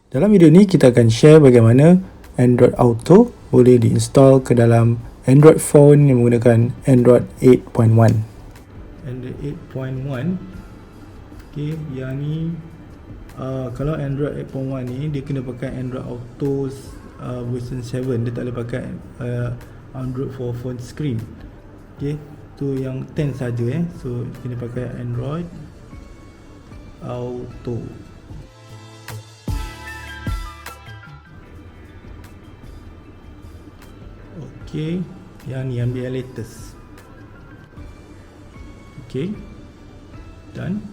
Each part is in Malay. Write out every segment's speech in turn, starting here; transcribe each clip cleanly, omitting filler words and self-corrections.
Dalam video ni kita akan share bagaimana Android Auto boleh diinstal ke dalam Android phone yang menggunakan Android 8.1. Android 8.1, okay, yang ni kalau Android 8.1 ni dia kena pakai Android Auto version 7. Dia tak boleh pakai Android for phone screen. Okay, tu yang 10 saja so kena pakai Android Auto. Okay, yang ni ambil yang latest. Okay, done.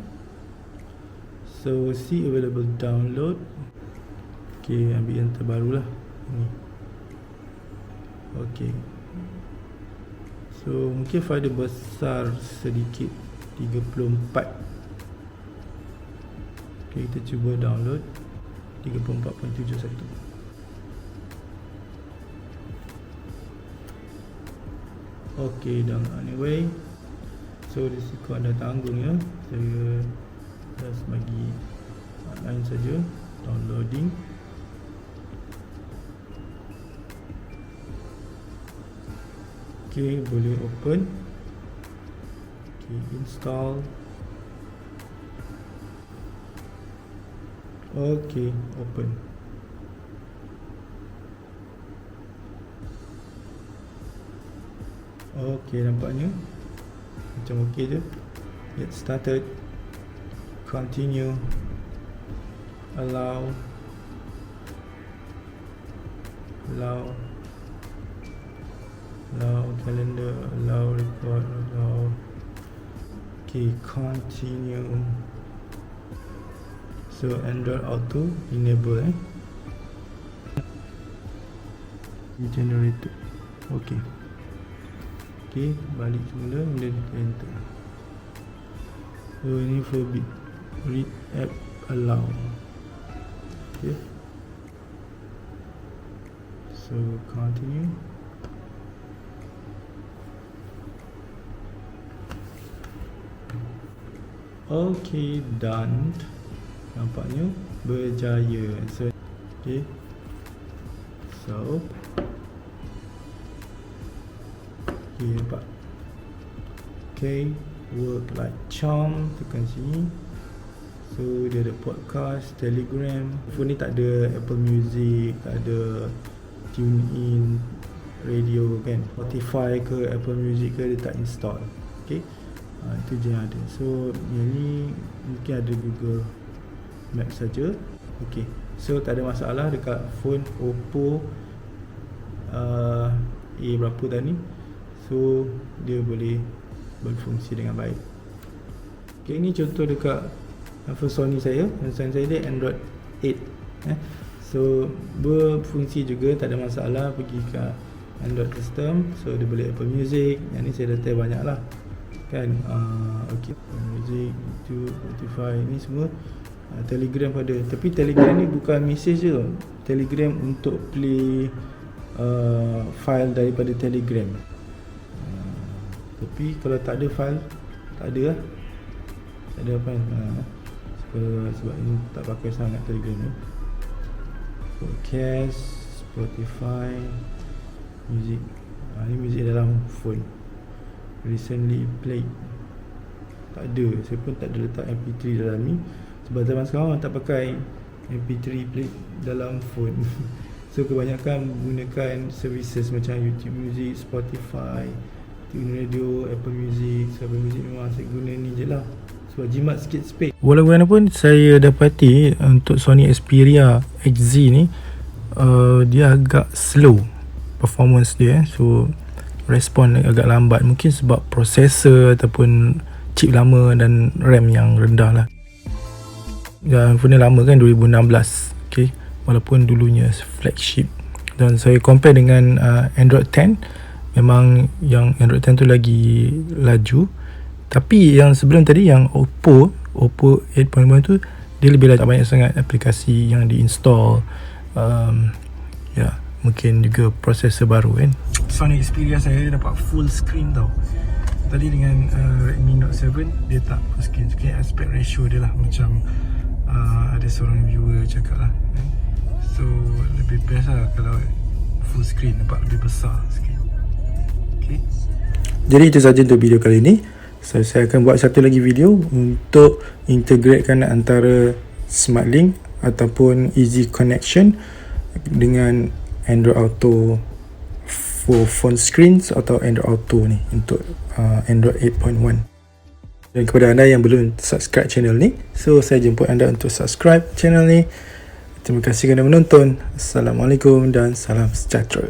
So see available download. Okay, ambil yang terbaru lah ni. Okay, so mungkin file besar sedikit, 34. Okay, kita cuba download 34.71. Okay, download anyway. So risiko anda tanggung ya. Saya just bagi outline saja. Downloading. Okay, boleh open. Okay, install. Okay, open. Okay, nampaknya macam okey je. Get started. Continue. Allow. Allow calendar. Allow record. Allow. Okay, continue. So Android Auto enable generated. Okay. Okay, balik semula dan enter. So ini forbid read app allow. Okay, so continue. Okay, done. Nampaknya berjaya. So okay, so okay, nampak. Okay, work like charm. Tekan sini. So dia ada podcast, Telegram. Phone ni tak ada Apple Music, tak ada TuneIn, radio kan, Spotify ke Apple Music ke, dia tak install. Okay, itu je yang ada. So yang ni mungkin ada Google Maps saja. Okay, so tak ada masalah dekat phone Oppo A berapa tadi. So dia boleh berfungsi dengan baik. Okay, ini contoh dekat phone Sony saya. Sony saya dia Android 8 So berfungsi juga, tak ada masalah. Pergi ke Android system, so dia boleh Apple Music. Yang ni saya dah try banyak lah kan. Okay, Apple Music, YouTube, Spotify, ni semua. Telegram pada, tapi Telegram ni bukan mesej je. Telegram untuk play file daripada Telegram. Tapi kalau tak ada file, tak ada lah. Tak ada apa sebab ini tak pakai sangat Telegram ni. Podcast, Spotify, music. Ni music dalam phone. Recently played. Tak ada. Saya pun tak ada letak MP3 dalam ni. Sebab zaman sekarang orang tak pakai MP3 play dalam phone. So kebanyakan menggunakan services macam YouTube Music, Spotify, TuneIn Radio, Apple Music. So Apple Music memang saya guna ni je lah, sebab jimat sikit space. Walaupun saya dapati untuk Sony Xperia XZ ni dia agak slow performance dia. So respon agak lambat. Mungkin sebab processor ataupun chip lama dan RAM yang rendah lah. Dan phone ni lama kan, 2016. Okay, walaupun dulunya flagship. Dan saya compare dengan Android 10, memang yang Android 10 tu lagi laju. Tapi yang sebelum tadi, yang Oppo 8.1 tu, dia lebih laju. Banyak sangat aplikasi yang diinstall. Mungkin juga prosesor baru kan. Sony Xperia saya dapat full screen tau. Tadi dengan Redmi Note 7 dia tak full screen. Aspect ratio dia lah macam ada seorang viewer cakap lah. best lah kalau full screen, nampak lebih besar sikit. Okay. Jadi itu saja untuk video kali ini. Saya akan buat satu lagi video untuk integratekan antara Smart Link ataupun Easy Connection dengan Android Auto for phone screens atau Android Auto ni untuk Android 8.1. Dan kepada anda yang belum subscribe channel ni, so saya jemput anda untuk subscribe channel ni. Terima kasih kerana menonton. Assalamualaikum dan salam sejahtera.